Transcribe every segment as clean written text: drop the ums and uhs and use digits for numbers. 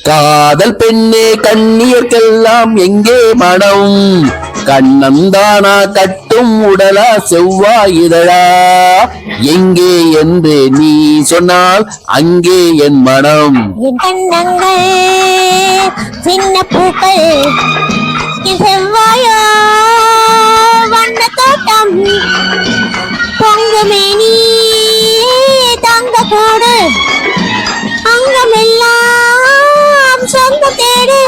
காதல் பெண்ணே கண்ணியர்க்கெல்லாம் எங்கே மனம்? கண்ணந்தானா கட்டும் உடலா செவ்வாய் இதழா? எங்கே என்று நீ சொன்னால் அங்கே என் மனம். என் கண்ணங்கள் சின்ன பூக்கள், என் செவ்வாயோ வண்ண தோட்டம், பொங்குமேனி தங்க கூடு, அங்கமெல்லாம் சொந்த தேடு.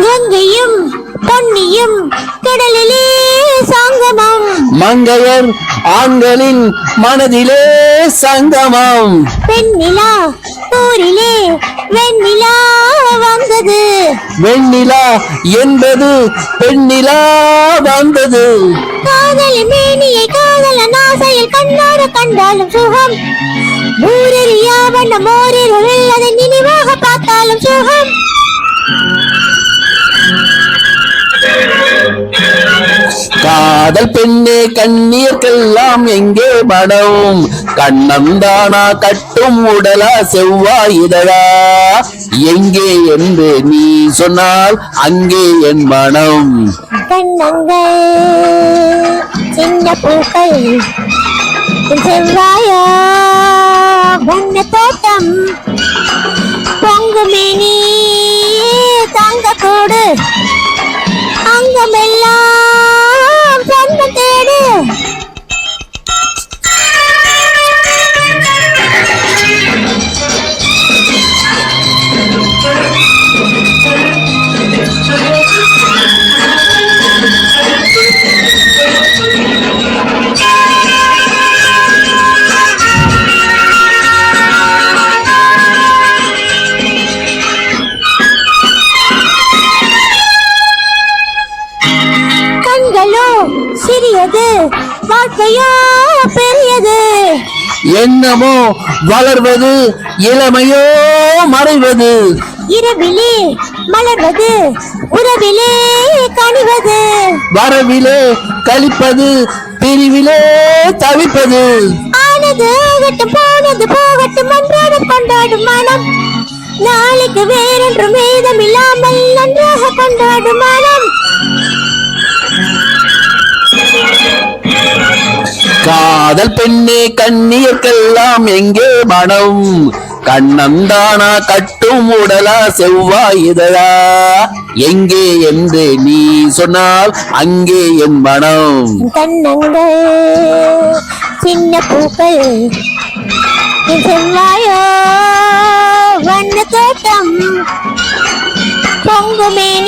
கங்கையும் பொன்னியும் கடலிலே சங்கமம், மங்கையர் ஆண்களின் மனதிலே சங்கமம். பெண்ணிலா ஊரிலே வெண்ணிலா வந்தது, வெண்ணிலா என்பது பெண்ணிலா வந்தது. காதலி மேனியை காதலன் ஆசையில் கண்ணாட கண்டாலும் சுகம், ஊரறியா வண்ணம் ஓரிருள் அதை நினைவாக பார்த்தாலும் சுகம். காதல் பெண்ணே கண்ணியர்க்கெல்லாம் எங்கே மனம்? கண்ணந்தானா கட்டும் உடலா செவ்வாய் இதழா? எங்கே என்று நீ சொன்னால் அங்கே என் மனம். கண்ணங்கள் சின்ன பூக்கள், என் செவ்வாயோ வண்ண தோட்டம், பொங்குமேனி தங்க கூடு, அங்கமெல்லாம் சொந்த தேடு. கண்களோ சிறியது, வாழ்க்கையோ பெரியது, எண்ணமோ வளர்வது, இளமையோ மறைவது, இரவிலே மலர்வது, உறவிலே கனிவது, வரவிலே கழிப்பது, பிரிவிலே தவிப்பது. ஆனது ஆகட்டும் போனது போகட்டும் அன்றாட கொண்டாடும் மனம், நாளைக்கு வேறொன்று மீதம் இல்லாமல் நன்றாக கொண்டாடும் மனம். காதல் பெண்ணே கண்ணியர்க்கெல்லாம் எங்கே மனம்? கண்ணந்தானா கட்டும் உடலா செவ்வாய் இதழா? எங்கே என்று நீ சொன்னால் அங்கே என் மனம். கண்ணங்கள் சின்ன பூக்கள், என் செவ்வாயோ வண்ண தோட்டம், பொங்குமேனி